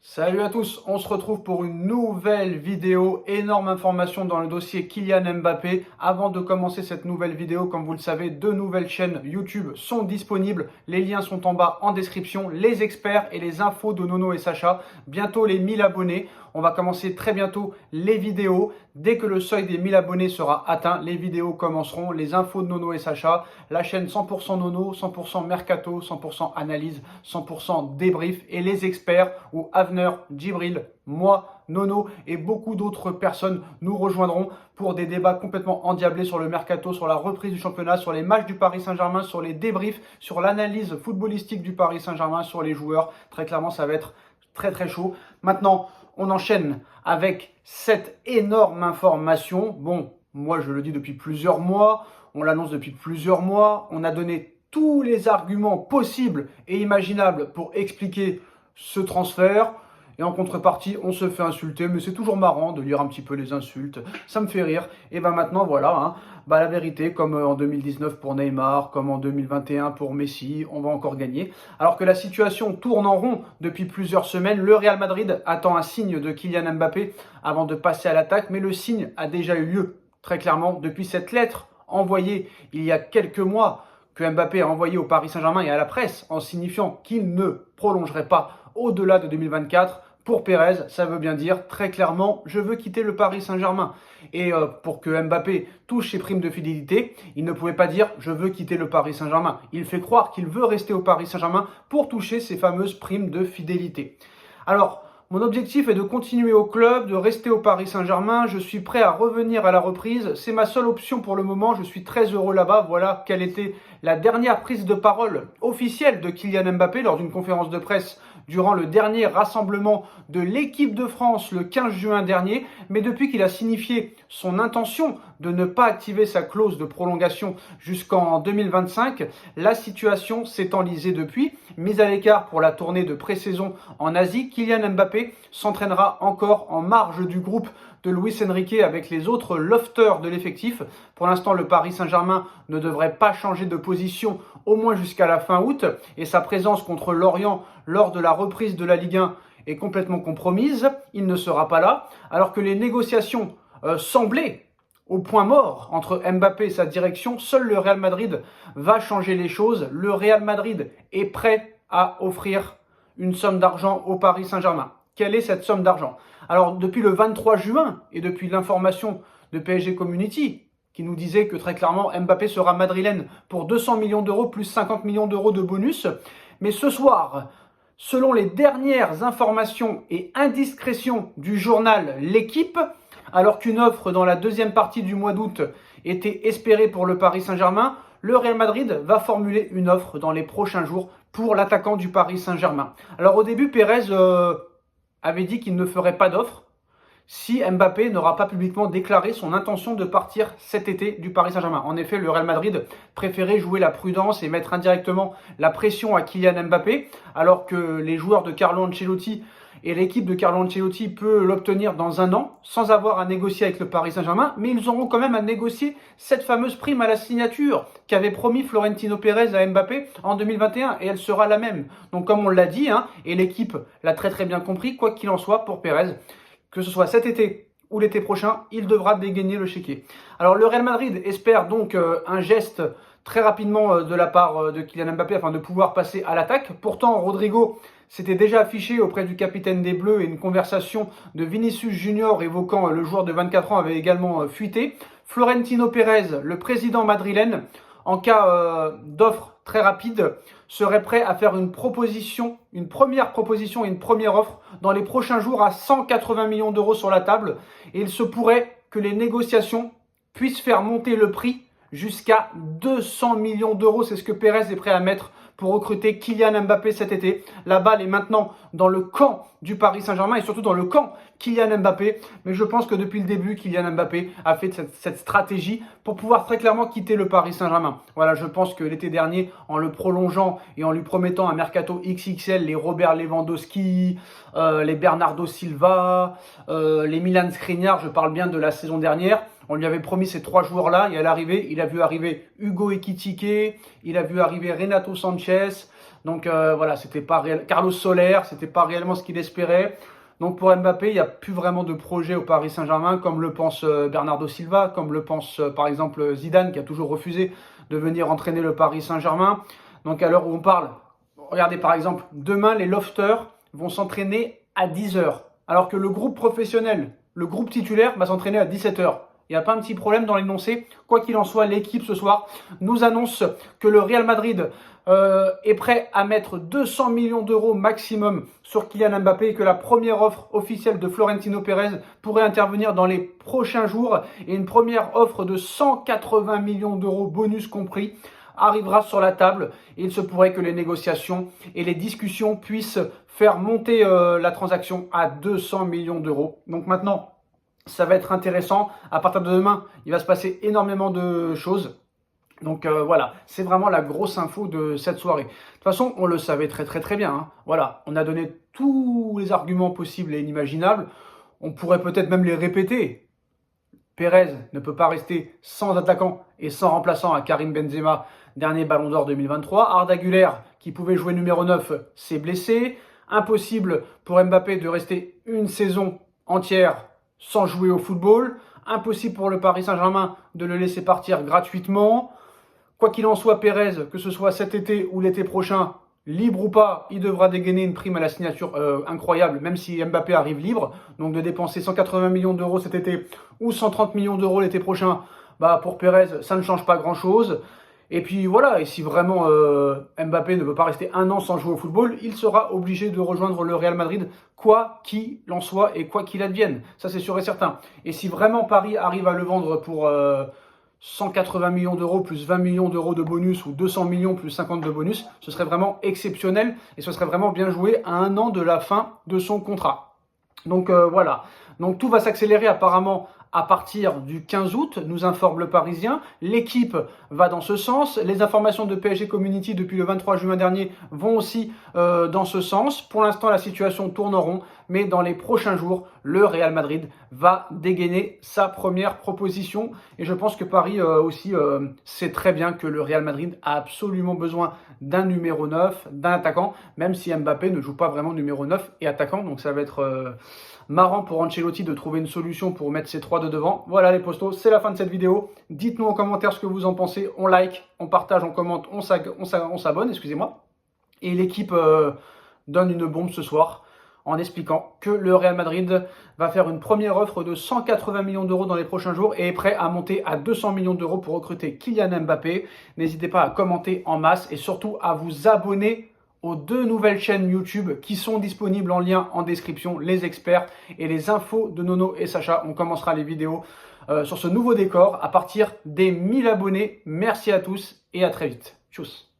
Salut à tous, on se retrouve pour une nouvelle vidéo, énorme information dans le dossier Kylian Mbappé. Avant de commencer cette nouvelle vidéo, comme vous le savez, deux nouvelles chaînes YouTube sont disponibles. Les liens sont en bas en description, les experts et les infos de Nono et Sacha. Bientôt les 1000 abonnés, on va commencer très bientôt les vidéos. Dès que le seuil des 1000 abonnés sera atteint, les vidéos commenceront, les infos de Nono et Sacha. La chaîne 100% Nono, 100% Mercato, 100% analyse, 100% débrief et les experts où Avner, Djibril, moi, Nono et beaucoup d'autres personnes nous rejoindront pour des débats complètement endiablés sur le mercato, sur la reprise du championnat, sur les matchs du Paris Saint-Germain, sur les débriefs, sur l'analyse footballistique du Paris Saint-Germain, sur les joueurs. Très clairement, ça va être très chaud. Maintenant, on enchaîne avec cette énorme information. Bon, moi je le dis depuis plusieurs mois, on l'annonce depuis plusieurs mois, on a donné tous les arguments possibles et imaginables pour expliquer ce transfert. Et en contrepartie, on se fait insulter, mais c'est toujours marrant de lire un petit peu les insultes, ça me fait rire. Et ben maintenant, voilà, la vérité, comme en 2019 pour Neymar, comme en 2021 pour Messi, on va encore gagner. Alors que la situation tourne en rond depuis plusieurs semaines, le Real Madrid attend un signe de Kylian Mbappé avant de passer à l'attaque, mais le signe a déjà eu lieu, très clairement, depuis cette lettre envoyée il y a quelques mois, que Mbappé a envoyé au Paris Saint-Germain et à la presse en signifiant qu'il ne prolongerait pas au-delà de 2024. Pour Pérez, ça veut bien dire très clairement, je veux quitter le Paris Saint-Germain. Et pour que Mbappé touche ses primes de fidélité, il ne pouvait pas dire je veux quitter le Paris Saint-Germain. Il fait croire qu'il veut rester au Paris Saint-Germain pour toucher ses fameuses primes de fidélité. Alors, mon objectif est de continuer au club, de rester au Paris Saint-Germain. Je suis prêt à revenir à la reprise. C'est ma seule option pour le moment. Je suis très heureux là-bas. Voilà quelle était la dernière prise de parole officielle de Kylian Mbappé lors d'une conférence de presse durant le dernier rassemblement de l'équipe de France le 15 juin dernier. Mais depuis qu'il a signifié son intention de ne pas activer sa clause de prolongation jusqu'en 2025, la situation s'est enlisée depuis. Mise à l'écart pour la tournée de pré-saison en Asie, Kylian Mbappé s'entraînera encore en marge du groupe de Luis Enrique avec les autres lofters de l'effectif. Pour l'instant, le Paris Saint-Germain ne devrait pas changer de position au moins jusqu'à la fin août et sa présence contre Lorient lors de la reprise de la Ligue 1 est complètement compromise. Il ne sera pas là alors que les négociations semblaient au point mort entre Mbappé et sa direction. Seul le Real Madrid va changer les choses. Le Real Madrid est prêt à offrir une somme d'argent au Paris Saint-Germain. Quelle est cette somme d'argent? Alors, depuis le 23 juin et depuis l'information de PSG Community, qui nous disait que très clairement Mbappé sera madrilène pour 200 millions d'euros plus 50 millions d'euros de bonus. Mais ce soir, selon les dernières informations et indiscrétions du journal L'Équipe, alors qu'une offre dans la deuxième partie du mois d'août était espérée pour le Paris Saint-Germain, le Real Madrid va formuler une offre dans les prochains jours pour l'attaquant du Paris Saint-Germain. Alors au début, Pérez avait dit qu'il ne ferait pas d'offre si Mbappé n'aura pas publiquement déclaré son intention de partir cet été du Paris Saint-Germain. En effet, le Real Madrid préférait jouer la prudence et mettre indirectement la pression à Kylian Mbappé, alors que les joueurs de Carlo Ancelotti et l'équipe de Carlo Ancelotti peut l'obtenir dans un an sans avoir à négocier avec le Paris Saint-Germain, mais ils auront quand même à négocier cette fameuse prime à la signature qu'avait promis Florentino Pérez à Mbappé en 2021 et elle sera la même. Donc comme on l'a dit, et l'équipe l'a très bien compris, quoi qu'il en soit pour Pérez, que ce soit cet été ou l'été prochain, il devra dégainer le chéquier. Alors le Real Madrid espère donc un geste très rapidement de la part de Kylian Mbappé afin de pouvoir passer à l'attaque. Pourtant, Rodrigo s'était déjà affiché auprès du capitaine des Bleus et une conversation de Vinicius Junior évoquant le joueur de 24 ans avait également fuité. Florentino Pérez, le président madrilène, en cas d'offre très rapide, serait prêt à faire une première proposition et une première offre dans les prochains jours à 180 millions d'euros sur la table. Et il se pourrait que les négociations puissent faire monter le prix jusqu'à 200 millions d'euros. C'est ce que Pérez est prêt à mettre pour recruter Kylian Mbappé cet été. La balle est maintenant dans le camp du Paris Saint-Germain et surtout dans le camp Kylian Mbappé. Mais je pense que depuis le début, Kylian Mbappé a fait cette stratégie pour pouvoir très clairement quitter le Paris Saint-Germain. Voilà, je pense que l'été dernier, en le prolongeant et en lui promettant un mercato XXL, les Robert Lewandowski, les Bernardo Silva, les Milan Skriniar, je parle bien de la saison dernière, on lui avait promis ces 3 joueurs-là et à l'arrivée, il a vu arriver Hugo Ekitike, il a vu arriver Renato Sanchez, Donc voilà, c'était pas réel. Carlos Soler, c'était pas réellement ce qu'il espérait. Donc pour Mbappé, il n'y a plus vraiment de projet au Paris Saint-Germain, comme le pense Bernardo Silva, comme le pense par exemple Zidane, qui a toujours refusé de venir entraîner le Paris Saint-Germain. Donc à l'heure où on parle, regardez par exemple, demain les lofters vont s'entraîner à 10 heures, alors que le groupe professionnel, le groupe titulaire va s'entraîner à 17 heures. Il n'y a pas un petit problème dans l'énoncé. Quoi qu'il en soit, l'équipe ce soir nous annonce que le Real Madrid est prêt à mettre 200 millions d'euros maximum sur Kylian Mbappé et que la première offre officielle de Florentino Pérez pourrait intervenir dans les prochains jours et une première offre de 180 millions d'euros bonus compris arrivera sur la table et il se pourrait que les négociations et les discussions puissent faire monter la transaction à 200 millions d'euros. Donc maintenant, ça va être intéressant. À partir de demain, il va se passer énormément de choses. Donc voilà, c'est vraiment la grosse info de cette soirée. De toute façon, on le savait très bien. Hein. Voilà, on a donné tous les arguments possibles et inimaginables. On pourrait peut-être même les répéter. Pérez ne peut pas rester sans attaquant et sans remplaçant à Karim Benzema, dernier Ballon d'Or 2023. Arda Güler, qui pouvait jouer numéro 9, s'est blessé. Impossible pour Mbappé de rester une saison entière sans jouer au football. Impossible pour le Paris Saint-Germain de le laisser partir gratuitement. Quoi qu'il en soit, Pérez, que ce soit cet été ou l'été prochain, libre ou pas, il devra dégainer une prime à la signature incroyable, même si Mbappé arrive libre. Donc de dépenser 180 millions d'euros cet été ou 130 millions d'euros l'été prochain, bah pour Pérez, ça ne change pas grand-chose. Et puis voilà, et si vraiment Mbappé ne veut pas rester un an sans jouer au football, il sera obligé de rejoindre le Real Madrid, quoi qu'il en soit et quoi qu'il advienne. Ça c'est sûr et certain. Et si vraiment Paris arrive à le vendre pour 180 millions d'euros plus 20 millions d'euros de bonus ou 200 millions plus 50 de bonus, ce serait vraiment exceptionnel et ce serait vraiment bien joué à un an de la fin de son contrat. Donc voilà, donc tout va s'accélérer apparemment à partir du 15 août, nous informe le Parisien. L'équipe va dans ce sens. Les informations de PSG Community depuis le 23 juin dernier vont aussi dans ce sens. Pour l'instant, la situation tourne en rond, mais dans les prochains jours, le Real Madrid va dégainer sa première proposition. Et je pense que Paris aussi sait très bien que le Real Madrid a absolument besoin d'un numéro 9, d'un attaquant, même si Mbappé ne joue pas vraiment numéro 9 et attaquant. Donc ça va être marrant pour Ancelotti de trouver une solution pour mettre ces trois de devant. Voilà les postos, c'est la fin de cette vidéo. Dites-nous en commentaire ce que vous en pensez. On like, on partage, on commente, on s'abonne, excusez-moi. Et l'équipe donne une bombe ce soir en expliquant que le Real Madrid va faire une première offre de 180 millions d'euros dans les prochains jours et est prêt à monter à 200 millions d'euros pour recruter Kylian Mbappé. N'hésitez pas à commenter en masse et surtout à vous abonner aux deux nouvelles chaînes YouTube qui sont disponibles en lien en description, les experts et les infos de Nono et Sacha. On commencera les vidéos sur ce nouveau décor à partir des 1000 abonnés. Merci à tous et à très vite. Tchuss.